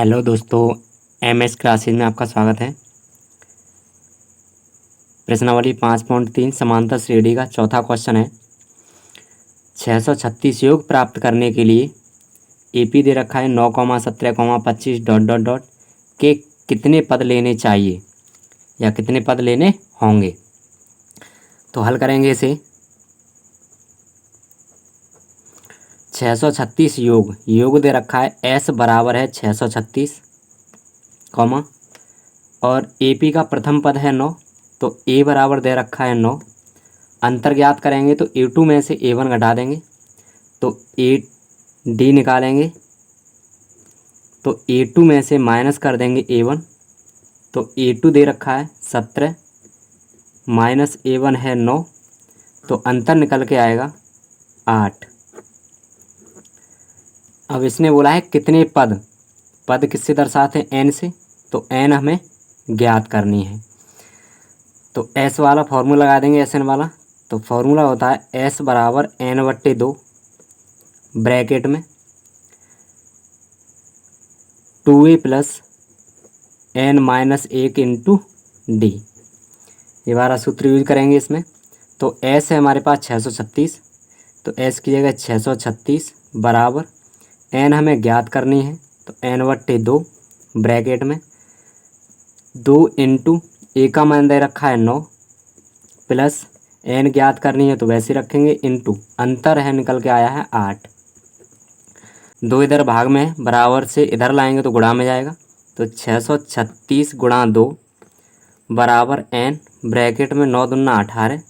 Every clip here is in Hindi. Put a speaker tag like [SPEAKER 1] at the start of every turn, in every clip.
[SPEAKER 1] हेलो दोस्तों, एमएस क्लासेज में आपका स्वागत है। प्रश्नावली 5.3 समांतर श्रेणी का चौथा क्वेश्चन है। 636 योग प्राप्त करने के लिए एपी दे रखा है 9, 17, 25 ... के कितने पद लेने चाहिए या कितने पद लेने होंगे। तो हल करेंगे इसे। 636 योग दे रखा है एस बराबर है 636, और एपी का प्रथम पद है 9, तो ए बराबर दे रखा है 9। अंतर ज्ञात करेंगे तो A2 में से A1 घटा देंगे तो AD निकालेंगे, तो A2 में से माइनस कर देंगे A1, तो A2 दे रखा है 17 माइनस A1 है 9, तो अंतर निकल के आएगा 8। अब इसने बोला है कितने पद किससे दर्शाते हैं, n से, तो n हमें ज्ञात करनी है। तो s वाला फॉर्मूला लगा देंगे, Sn वाला। तो फॉर्मूला होता है s बराबर n/2 ब्रैकेट में 2a plus n-1 into D. ये वाला सूत्र यूज करेंगे इसमें। तो s है हमारे पास 636, तो s की जगह 636 बराबर n हमें ज्ञात करनी है, तो n/2 ब्रैकेट में 2 इंटू ए का मान दे रखा है 9 प्लस n ज्ञात करनी है तो वैसे रखेंगे इंटू अंतर है निकल के आया है 8। 2 इधर भाग में है, बराबर से इधर लाएंगे तो गुणा में जाएगा, तो 636 गुणा 2 बराबर n ब्रैकेट में 9 दूना 18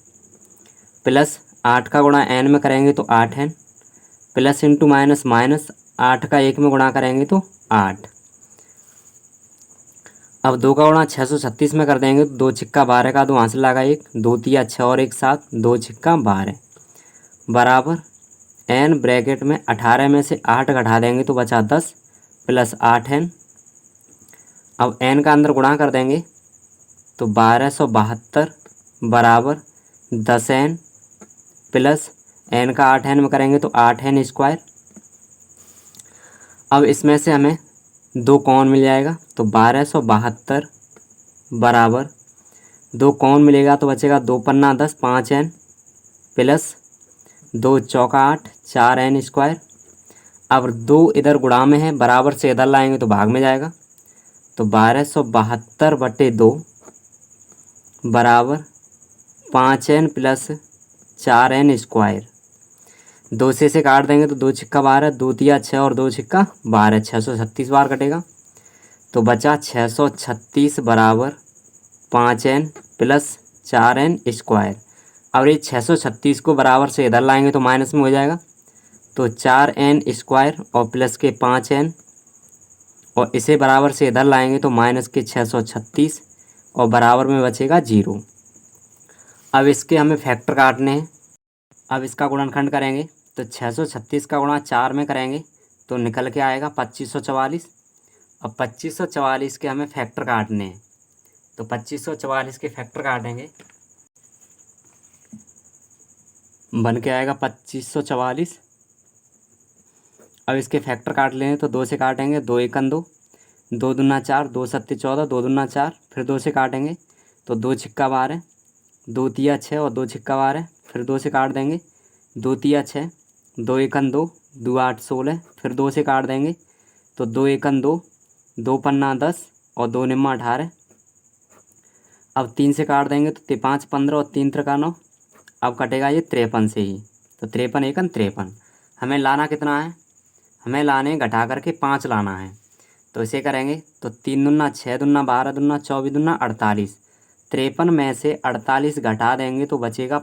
[SPEAKER 1] प्लस 8 का गुणा n में करेंगे तो 8n प्लस इंटू माइनस 8 का 1 में गुणा करेंगे तो 8। अब 2 का गुणा 636 में कर देंगे तो 2 छिक्का 12 का 2 हासिल लगा 1, 2 तिया 6 और 1 7, 2 छिक्का 12 बराबर n ब्रैकेट में 18 में से 8 घटा देंगे तो बचा 10 प्लस 8n। अब n का अंदर गुणा कर देंगे तो 1272 बराबर 10n प्लस n का 8n में करेंगे तो 8n स्क्वायर। अब इसमें से हमें 2 कॉमन मिल जाएगा, तो 1272 बराबर 2 कॉमन मिलेगा तो बचेगा 2 पन्ना 10 5n प्लस 2 चौका 8 4n स्क्वायर। अब 2 इधर गुणा में है, बराबर से इधर लाएंगे तो भाग में जाएगा, तो 1272/2 बराबर 5n प्लस 4n स्क्वायर। 2 से काट देंगे तो 2 छिक्का 12, 2 तिया 6 और 2 छिक्का 12, 636 बार कटेगा, तो बचा 636 बराबर 5n प्लस 4n स्क्वायर। अब ये 636 को बराबर से इधर लाएंगे तो माइनस में हो जाएगा, तो 4n स्क्वायर और प्लस के 5n, और इसे बराबर से इधर लाएंगे तो माइनस के 636 और बराबर में बचेगा 0। अब इसके हमें फैक्टर काटने हैं। अब इसका गुणनखंड करेंगे तो 636 का गुणा 4 में करेंगे तो निकल के आएगा 2544। अब 2544 के हमें फैक्टर काटने हैं, तो 2544 के फैक्टर काटेंगे, बन के आएगा 2544। अब इसके फैक्टर काट लें तो 2 से काटेंगे, 2 एकन 2, 2 दूना 4, 2 सत्ते 14, 2 दूना 4, फिर 2 से काटेंगे तो 2 छिक्का 12, 2 तिया 6 और 2 छिक्का 12, फिर 2 से काट देंगे, 2 तिया 6, 2 एकन 2, 2 8 16, फिर 2 से काट देंगे तो 2 एकन 2, 2 पन्ना 10 और 2 निम्मा 18। अब 3 से काट देंगे तो 5 15 और 3 त्रिका 9। अब कटेगा ये 53 से ही, तो 53 एकन 53। हमें लाना कितना है, हमें लाने घटा करके 5 लाना है, तो इसे करेंगे तो 3 दूना 6 दूना 12 दूना 24 दूना 48, 53 में से 48 घटा देंगे तो बचेगा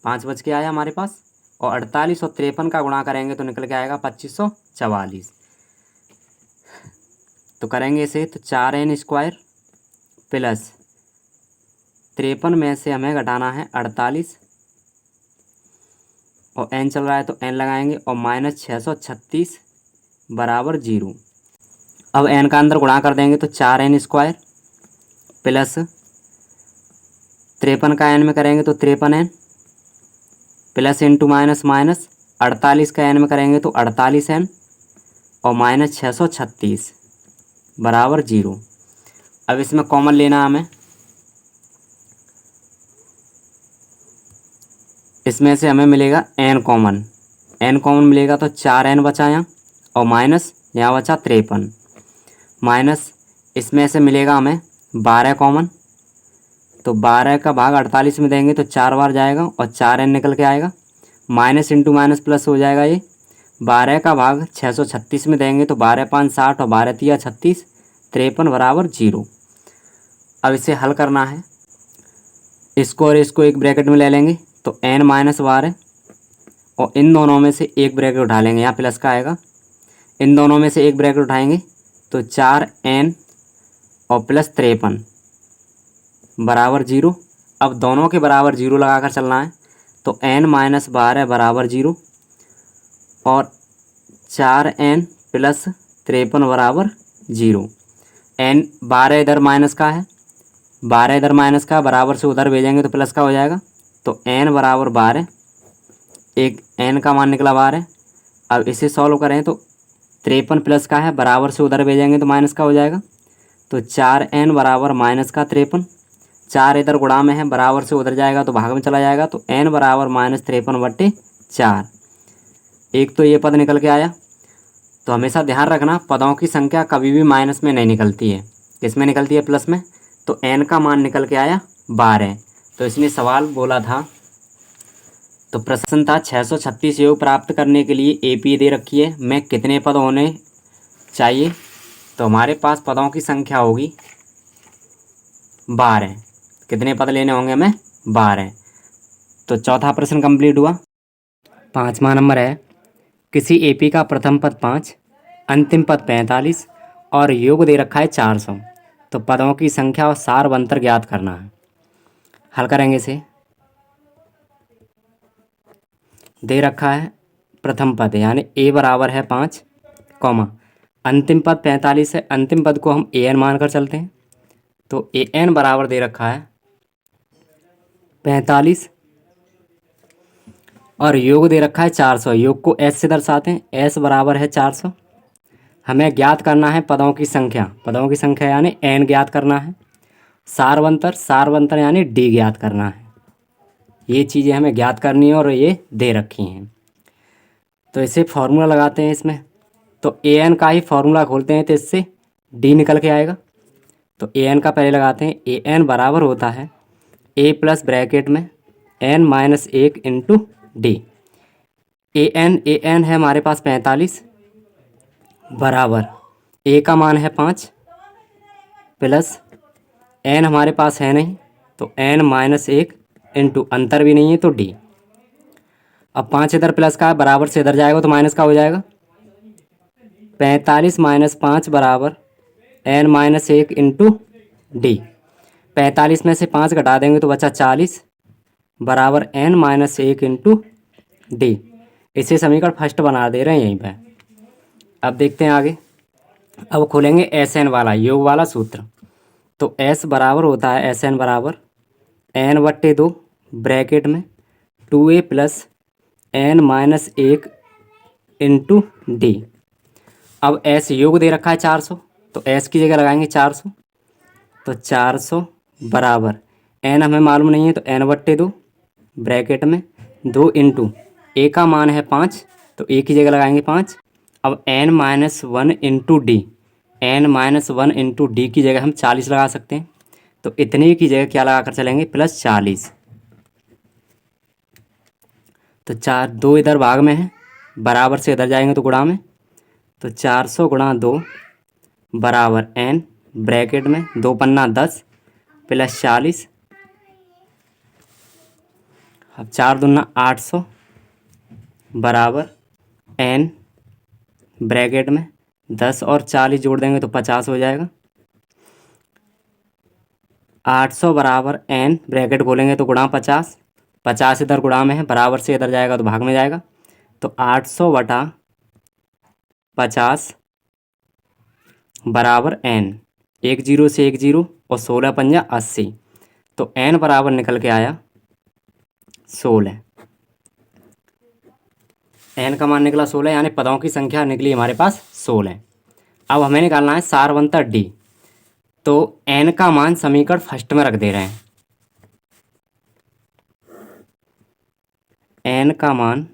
[SPEAKER 1] 5 बच के आया हमारे पास, और 48 और 53 का गुणा करेंगे तो निकल के आएगा 2544। तो करेंगे इसे तो 4n स्क्वायर प्लस 53 में से हमें घटाना है 48 और n चल रहा है तो n लगाएंगे और माइनस 636 बराबर 0। अब n का अंदर गुणा कर देंगे तो 4n स्क्वायर प्लस 53 का n में करेंगे तो 53n प्लस इंटू माइनस 48 का n में करेंगे तो 48n और माइनस 636 बराबर 0। अब इसमें कॉमन लेना है हमें। इसमें से हमें मिलेगा n कॉमन। n कॉमन मिलेगा तो 4n बचा यहाँ और माइनस यहाँ बचा 53 माइनस इसमें से मिलेगा हमें 12 कॉमन। तो 12 का भाग 48 में देंगे तो 4 बार जाएगा और 4n निकल के आएगा। माइनस इंटू माइनस प्लस हो जाएगा ये। 12 का भाग 636 में देंगे तो 12 5 60 और 12 3 36 53 बराबर 0। अब इसे हल करना है। इसको और इसको एक ब्रैकेट में ले लेंगे तो n माइनस 12 और इन दोनों में से एक ब्रैकेट उठा लेंगे, यहाँ प्लस का आएगा। इन दोनों में से एक ब्रैकेट उठाएंगे तो 4n और प्लस 53 बराबर 0। अब दोनों के बराबर 0 लगाकर चलना है तो n माइनस 12 बराबर 0 और 4n प्लस 53 बराबर 0। n 12 इधर माइनस का है, 12 इधर माइनस का बराबर से उधर भेजेंगे तो प्लस का हो जाएगा। तो n बराबर 12, एक n का मान निकला 12। अब इसे सॉल्व करें तो 53 प्लस का है, बराबर से उधर भेजेंगे तो माइनस का हो जाएगा। तो 4n बराबर माइनस का 53, 4 इधर गुणा में है, बराबर से उधर जाएगा तो भाग में चला जाएगा। तो n बराबर माइनस 53/4। एक तो ये पद निकल के आया। तो हमेशा ध्यान रखना पदों की संख्या कभी भी माइनस में नहीं निकलती है, किसमें निकलती है, प्लस में। तो n का मान निकल के आया 12। तो इसमें सवाल बोला था, तो प्रश्न था 636 योग प्राप्त करने के लिए AP दे रखी है, में कितने पद होने चाहिए। तो हमारे पास पदों की संख्या होगी 12। कितने पद लेने होंगे हमें, 12। तो चौथा प्रश्न कंप्लीट हुआ। 5वां नंबर है, किसी AP का प्रथम पद 5, अंतिम पद 45 और योग दे रखा है 400। तो पदों की संख्या और सार अंतर ज्ञात करना है। हल करेंगे इसे। दे रखा है प्रथम पद यानी a बराबर है 5, कॉमा अंतिम पद 45 है। अंतिम पद को हम an मानकर चलते हैं। तो an बराबर दे रखा है 45 और योग दे रखा है 400। योग को s से दर्शाते हैं, s बराबर है 400। हमें ज्ञात करना है पदों की संख्या। पदों की संख्या यानी n ज्ञात करना है। सारवंतर यानी d ज्ञात करना है। ये चीज़ें हमें ज्ञात करनी है और ये दे रखी हैं। तो इसे फॉर्मूला लगाते हैं इसमें। तो an का ही फॉर्मूला खोलते हैं तो इससे d निकल के आएगा। तो an का पहले लगाते हैं। an बराबर होता है a प्लस ब्रैकेट में n minus 1 into D. an है हमारे पास 45 बराबर a का मान है 5 प्लस n हमारे पास है नहीं तो n माइनस 1 इंटू अंतर भी नहीं है तो d। अब 5 इधर प्लस का है, बराबर से इधर जाएगा तो माइनस का हो जाएगा। 45 माइनस 5 बराबर n माइनस 1 इंटू डी। 45 में से 5 घटा देंगे तो बचा 40 बराबर n माइनस 1 इंटू डी। इसे समीकरण फर्स्ट बना दे रहे हैं यहीं पे। अब देखते हैं आगे। अब खोलेंगे SN वाला योग वाला सूत्र। तो S बराबर होता है SN बराबर n/2 ब्रैकेट में 2a plus n minus 1 into D. अब S योग दे रखा है 400 तो S की जगह लगाएंगे 400। तो 400 बराबर n हमें मालूम नहीं है तो n/2 ब्रैकेट में 2 इंटू a का मान है 5 तो a की जगह लगाएंगे 5। अब n minus 1 into D, n minus 1 into D की जगह हम 40 लगा सकते हैं। तो इतने की जगह क्या लगा कर चलेंगे, प्लस 40। तो 2 इधर भाग में है, बराबर से इधर जाएंगे तो गुणा में। तो 400 गुणा 2 बराबर n ब्रैकेट में 2 पन्ना 10 प्लस 40। अब 4 दूना 800 बराबर n ब्रैकेट में 10 और 40 जोड़ देंगे तो 50 हो जाएगा। 800 बराबर n ब्रैकेट खोलेंगे तो गुणा 50, 50 इधर गुणा में है, बराबर से इधर जाएगा तो भाग में जाएगा। तो 800/50 बराबर n, 1 0 से 1 0 और 16 पंजा 80। तो n बराबर निकल के आया 16। n का मान निकला 16, यानी पदों की संख्या निकली हमारे पास 16। अब हमें निकालना है सारवंतर d। तो n का मान समीकरण फर्स्ट में रख दे रहे हैं। n का मान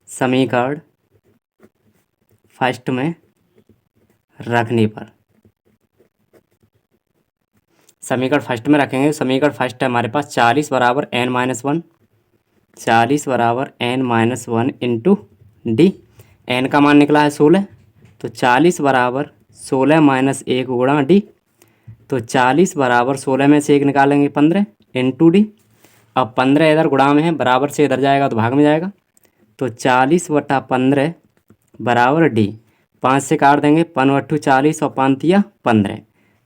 [SPEAKER 1] समीकरण फर्स्ट में रखने पर, समीकरण फर्स्ट में रखेंगे। समीकरण फर्स्ट है हमारे पास 40 बराबर n-1, 40 बराबर n-1 इंटू डी। n का मान निकला है 16, तो 40 बराबर 16 माइनस 1 गुणा डी। तो 40 बराबर 16 में से 1 निकालेंगे 15 इंटू डी। अब 15 इधर गुणा में है, बराबर से इधर जाएगा तो भाग में जाएगा। तो 40/15 बराबर डी। 5 से काट देंगे, 5 × 40 और 5 × 15।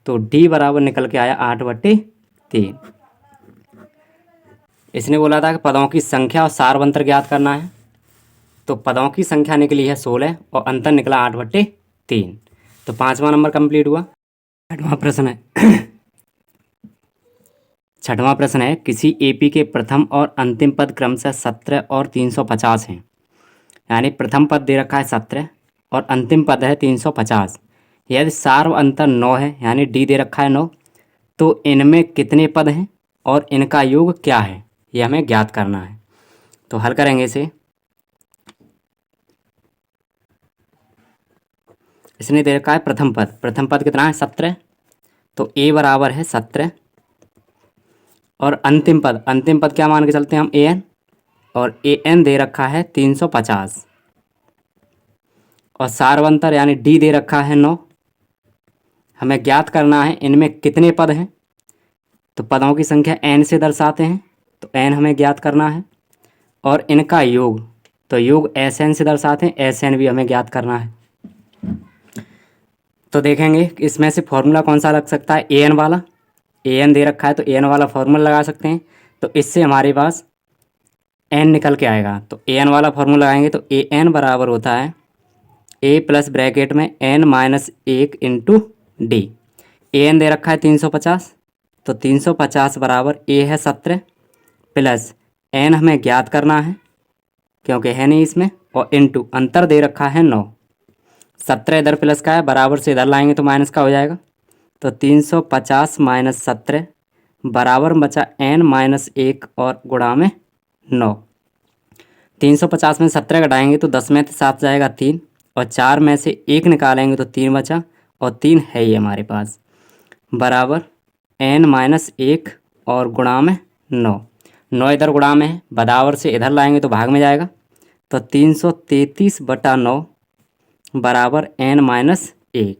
[SPEAKER 1] तो डी बराबर निकल के आया 8/3। इसने बोला था कि पदों की संख्या और सारवंतर ज्ञात करना है। तो पदों की संख्या निकली है 16 और अंतर निकला 8/3। तो 5वां नंबर कंप्लीट हुआ। छठवां प्रश्न है छठवां प्रश्न है, किसी एपी के प्रथम और अंतिम पद क्रमशः 17 और 350 हैं। यानी प्रथम पद दे रखा है 17 और अंतिम पद है 350। यदि सार्व अंतर 9 है, यानी डी दे रखा है 9, तो इनमें कितने पद हैं और इनका योग क्या है, ये हमें ज्ञात करना है। तो हल करेंगे इसे। इसने दे रखा है प्रथम पद कितना है 17, तो ए बराबर है 17। और अंतिम पद क्या मान के चलते हैं हम, ए एन, और ए एन दे रखा है 350। और सारवंतर यानी डी दे रखा है 9। हमें ज्ञात करना है इनमें कितने पद हैं। तो पदों की संख्या एन से दर्शाते हैं, तो एन हमें ज्ञात करना है। और इनका योग, तो योग एस एन से दर्शाते हैं, एस एन भी हमें ज्ञात करना है। तो देखेंगे इसमें से फॉर्मूला कौन सा लग सकता है, ए एन वाला। ए एन दे रखा है तो ए एन वाला फॉर्मूला लगा सकते हैं। तो इससे हमारे पास एन निकल के आएगा। तो ए एन वाला फॉर्मूला लगाएंगे तो ए एन बराबर होता है ए प्लस ब्रैकेट में n-1 into D. A N दे रखा है 350, तो 350 बराबर ए है 17 प्लस एन हमें ज्ञात करना है क्योंकि है नहीं इसमें, और इंटू अंतर दे रखा है 9। 17 इधर प्लस का है, बराबर से इधर लाएंगे तो माइनस का हो जाएगा। तो 350 माइनस 17 बराबर बचा n-1 और गुणा में 9। 350 में 17 घटाएंगे तो 10 में 7 जाएगा 3, और 4 में से 1 निकालेंगे तो 3 बचा, और 3 है ही हमारे पास, बराबर n-1 और गुणा में 9। 9 इधर गुणा में है, बराबर से इधर लाएंगे तो भाग में जाएगा। तो 333/9 बराबर n-1।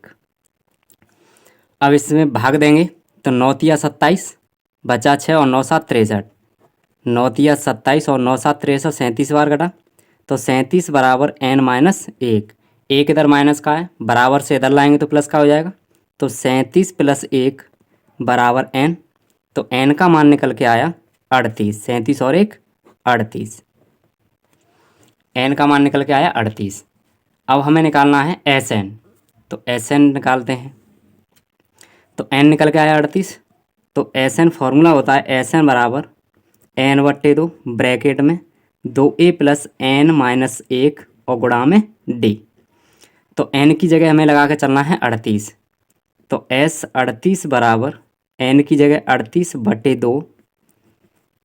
[SPEAKER 1] अब इसमें भाग देंगे तो 9 × 27 बचा 6 और 9 × 7 63। 9 × 27 और 9 × 7 63, 37 बार घटा, तो 37 बराबर n-1। एक इधर माइनस का है, बराबर से इधर लाएंगे तो प्लस का हो जाएगा। तो 37 + 1 बराबर n। तो n का मान निकल के आया 38। 37 और 1 38, n का मान निकल के आया 38। अब हमें निकालना है एस एन। तो एस एन निकालते हैं। तो n निकल के आया 38। तो एस एन फॉर्मूला होता है एस एन बराबर n/2 ब्रैकेट में 2a + n-1 और गुणा में d। तो n की जगह हमें लगा के चलना है 38। तो s 38 बराबर n की जगह 38/2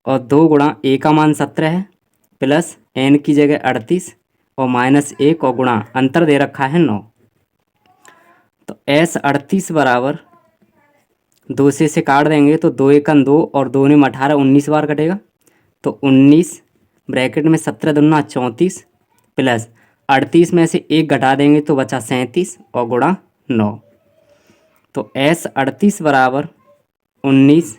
[SPEAKER 1] और 2 गुणा a का मान 17 है, प्लस n की जगह 38 और -1 और गुणा अंतर दे रखा है 9। तो s 38 बराबर 2 से काट देंगे तो 2 × 2 और 2 × 18 19 बार कटेगा। तो 19 ब्रैकेट में 17 दूना 34 प्लस 38 में से 1 घटा देंगे तो बचा 37 और गुणा 9। तो s 38 बराबर 19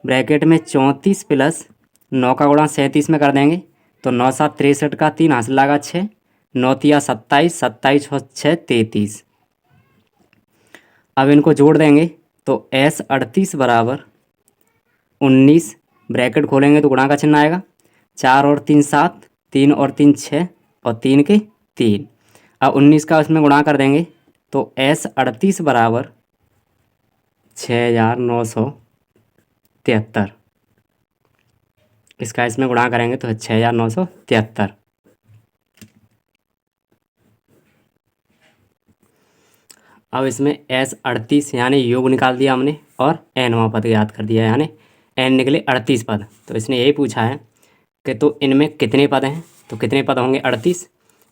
[SPEAKER 1] ब्रैकेट में 34 प्लस 9 का गुणा 37 में कर देंगे तो 9 × 7 63 का 3 हासिल लगा 6, 9 × 27 27 और 6 33। अब इनको जोड़ देंगे तो s 38 बराबर 19 ब्रैकेट खोलेंगे तो गुणा का चिन्ह आएगा, 4 और 3 7, 3 और 3 6 और 3 के 3। अब 19 का उसमें गुणा कर देंगे तो s 38 बराबर 6973। इसका इसमें गुणा करेंगे तो 6973। अब इसमें S 38 यानी योग निकाल दिया हमने और nवां पद याद कर दिया, यानी n निकले 38 पद। तो इसने यही पूछा है कि तो इनमें कितने पद हैं, तो कितने पद होंगे 38,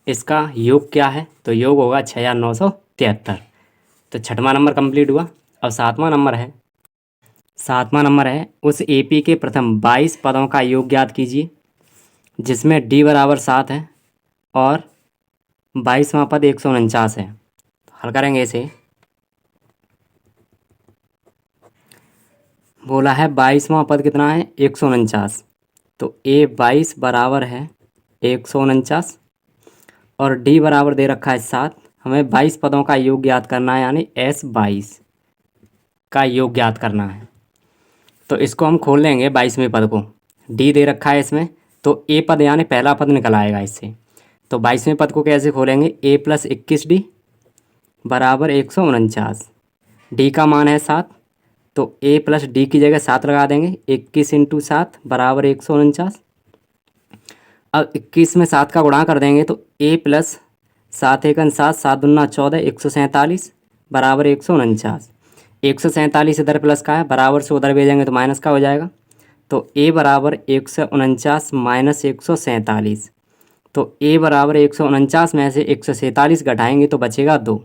[SPEAKER 1] इसका योग क्या है, तो योग होगा 6973। तो छठवां नंबर कंप्लीट हुआ। अब सातवां नंबर है उस AP के प्रथम 22 पदों का योग ज्ञात कीजिए जिसमें D बराबर 7 है और 22वां पद 149 है। तो हल करेंगे इसे। बोला है 22वां पद कितना है 149, तो A22 बराबर है 149 और D बराबर दे रखा है 7। हमें 22 पदों का योग ज्ञात करना है, यानी S22 का योग ज्ञात करना है। तो इसको हम खोल लेंगे 22वें पद को, D दे रखा है इसमें, तो A पद यानी पहला पद निकल आएगा इससे। तो 22वें पद को कैसे खोलेंगे, A + 21D बराबर 149। D का मान है 7, तो A + D की जगह 7 लगा देंगे, 21 × 7 बराबर 149। अब 21 में 7 का गुणा कर देंगे तो A + 7 × 7 7 दूना 14 147 बराबर 149। 147 इधर प्लस का है, बराबर से उधर भेजेंगे तो माइनस का हो जाएगा। तो A बराबर 149 - 147, तो A बराबर 149 में से 147 घटाएंगे तो बचेगा 2।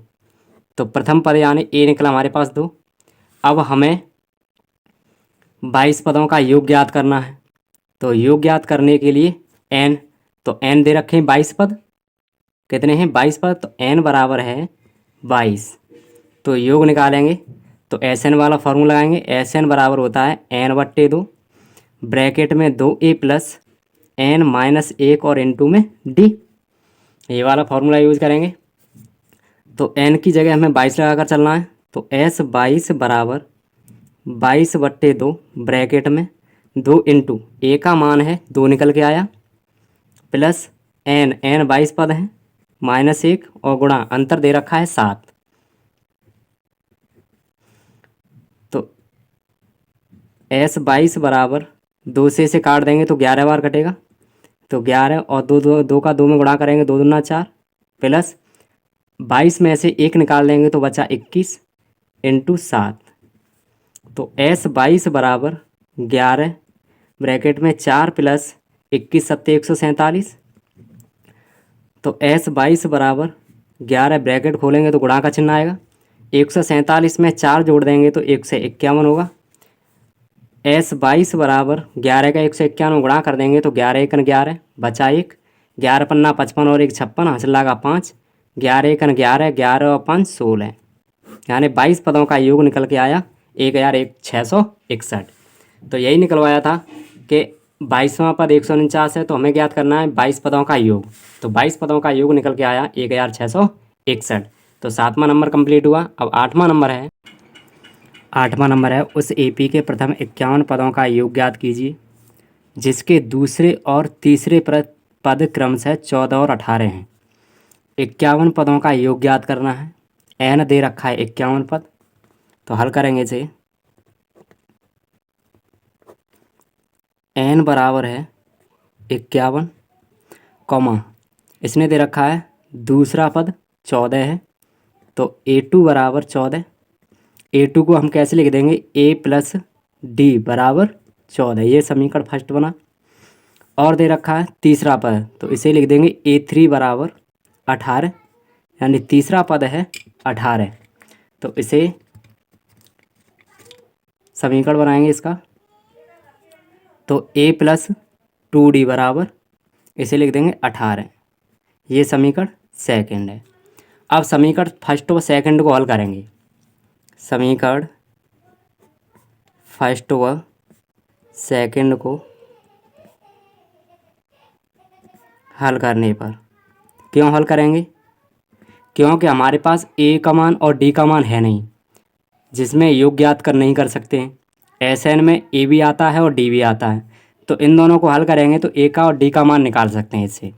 [SPEAKER 1] तो प्रथम पद यानी A निकला हमारे पास 2। अब हमें 22 पदों का योग ज्ञात करना है। तो योग ज्ञात करने के लिए n, तो n दे रखे हैं 22 पद, कितने हैं 22 पद, तो n बराबर है 22। तो योग निकालेंगे तो Sn वाला फॉर्मूला लगाएंगे, Sn बराबर होता है n/2 ब्रैकेट में 2A + n - 1 और * में D, ये वाला फॉर्मूला यूज करेंगे। तो n की जगह हमें 22 लगा कर चलना है, तो S22 बराबर 22/2 ब्रैकेट में 2 × A का मान है 2 निकल के आया, प्लस n 22 पद हैं, -1 और गुणा अंतर दे रखा है 7। तो S22 बराबर 2 से इसे काट देंगे तो 11 बार कटेगा, तो 11 और 2 का 2 में गुणा करेंगे 2 दूना 4, प्लस 22 में से 1 निकाल देंगे तो बचा 21 × 7। तो S22 बराबर 11 ब्रैकेट में 4 + 21 × 7 147। तो S22 बराबर 11 ब्रैकेट खोलेंगे तो गुणा का चिन्ह आएगा, 147 में 4 जोड़ देंगे तो 151 होगा। S22 बराबर 11 का 151 गुणा कर देंगे तो 11 × 11 बचा 1, 11 × 5 = 55 और 1 = 56, हासिल लगा 5, 11 × 11 11 और 5 = 16, यानी 22 पदों का योग निकल के आया 1661। तो यही निकलवाया था कि 22वां पद 149 है, तो हमें ज्ञात करना है 22 पदों का योग। तो 22 पदों का योग निकल के आया 1661। तो 7वां नंबर कंप्लीट हुआ। अब 8वां नंबर है उस AP के प्रथम 51 पदों का योग ज्ञात कीजिए जिसके दूसरे और तीसरे पद क्रमशः 14 और 18 हैं। 51 पदों का योग ज्ञात करना है, n दे रखा है 51 पद। तो हल करेंगे इसे, n बराबर है 51, इसने दे रखा है दूसरा पद 14 है, तो A2 बराबर 14। A2 को हम कैसे लिख देंगे, A + D बराबर 14, ये समीकरण फर्स्ट बना। और दे रखा है तीसरा पद, तो इसे लिख देंगे A3 बराबर 18, यानी तीसरा पद है 18। तो इसे समीकरण बनाएंगे इसका, तो A + 2D बराबर इसे लिख देंगे 18, ये समीकरण सेकंड है। अब समीकरण फर्स्ट व सेकंड को हल करेंगे। समीकरण फर्स्ट व सेकंड को हल करने पर, क्यों हल करेंगे, क्योंकि हमारे पास A का मान और D का मान है नहीं, जिसमें योग ज्ञात कर नहीं कर सकते हैं। SN में A भी आता है और D भी आता है, तो इन दोनों को हल करेंगे तो A का और D का मान निकाल सकते हैं इससे।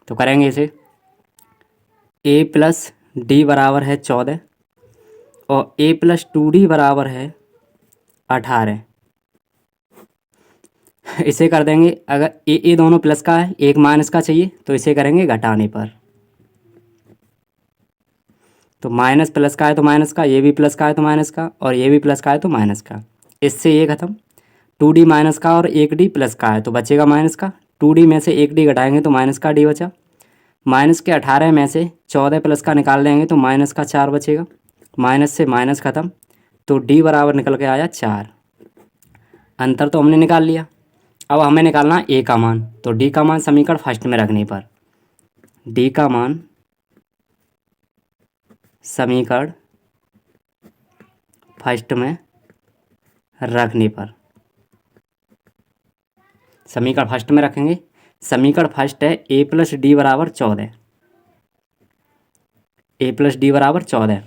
[SPEAKER 1] तो करेंगे इसे, A + D बराबर है 14 और A + 2D बराबर है 18। इसे कर देंगे, अगर ये दोनों प्लस का है, एक माइनस का चाहिए, तो इसे करेंगे घटाने पर। तो माइनस प्लस का है तो माइनस का, ये भी प्लस का है तो माइनस का, और ये भी प्लस का है तो माइनस का। इससे ये खत्म। 2D माइनस का और 1D प्लस का है तो बचेगा माइनस का। 2D में से 1D घटाएंगे तो माइनस का D बचा। माइनस के 18 में से 14 प्लस का निकाल देंगे तो माइनस का 4 बचेगा। माइनस से माइनस ख़त्म, तो D बराबर निकल के आया 4। अंतर तो हमने निकाल लिया। अब हमें निकालना A का मान, तो D का मान समीकरण फर्स्ट में रखने पर, D का मान समीकरण फर्स्ट में रखने पर, समीकरण फर्स्ट में रखेंगे। समीकरण फर्स्ट है A प्लस डी बराबर 14, A प्लस डी बराबर 14।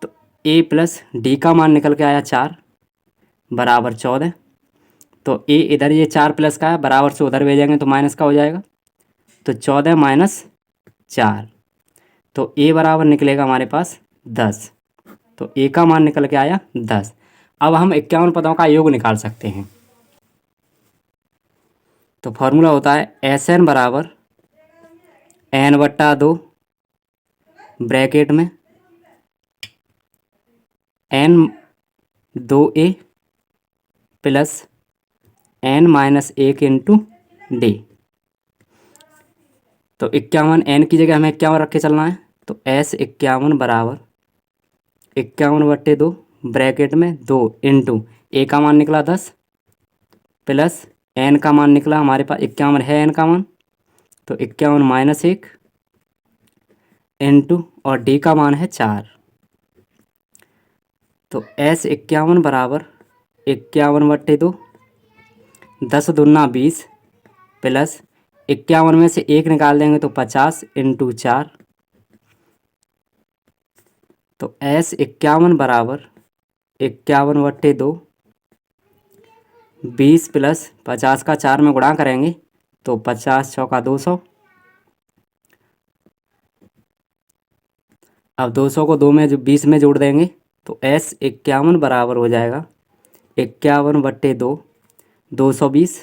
[SPEAKER 1] तो A प्लस डी का मान निकल के आया 4 बराबर 14। तो A इधर ये 4 प्लस का है, बराबर से उधर भेजेंगे तो माइनस का हो जाएगा, तो 14 माइनस 4, तो A बराबर निकलेगा हमारे पास 10। तो A का मान निकल के आया 10। अब हम 51 पदों का योग निकाल सकते हैं। तो फॉर्मूला होता है SN बराबर n/2 ब्रैकेट में n2A plus n-1 into D। तो 51 n की जगह हमें 51 रख के चलना है, तो S 51 बराबर 51/2 ब्रैकेट में 2 इंटू A का मान निकला 10 प्लस n का मान निकला हमारे पास 51 है n का मान, तो 51-1 इंटू और D का मान है 4। तो S 51 बराबर 51/2 10 दूना 20 प्लस 51 में से 1 निकाल देंगे तो 50 इंटू 4। तो S 51 बराबर 51/2 20 प्लस 50 का 4 में गुणा करेंगे तो 50 चौका 200। अब 200 को 2 में 20 में जोड़ देंगे तो S 51 बराबर हो जाएगा 51/2 220।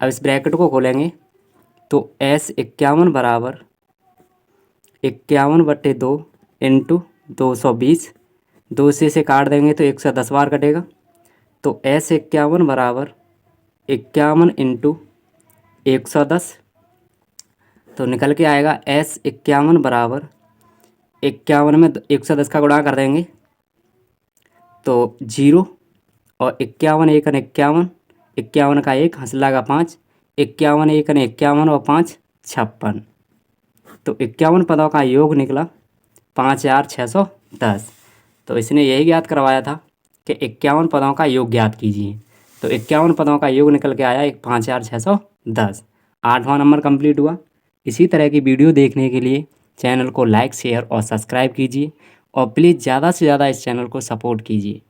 [SPEAKER 1] अब इस ब्रैकेट को खोलेंगे तो S 51 बराबर 51/2 इंटू 220, 2 से काट देंगे तो 110 बार कटेगा, तो S 51 बराबर 51 इंटू 110। तो निकल के आएगा S 51 बराबर 51 में 110 का गुणा कर देंगे तो 0, और 51 1 51, 51 का 1 हंसला का 5, 51 1 51 और 5 56। तो 51 पदों का योग निकला 5610। तो इसने यही ज्ञात करवाया था कि 51 पदों का योग ज्ञात कीजिए। तो 51 पदों का योग निकल के आया 5610। 8वां नंबर कंप्लीट हुआ। इसी तरह की वीडियो देखने के लिए चैनल को लाइक शेयर और सब्सक्राइब कीजिए, और प्लीज़ ज़्यादा से ज़्यादा इस चैनल को सपोर्ट कीजिए।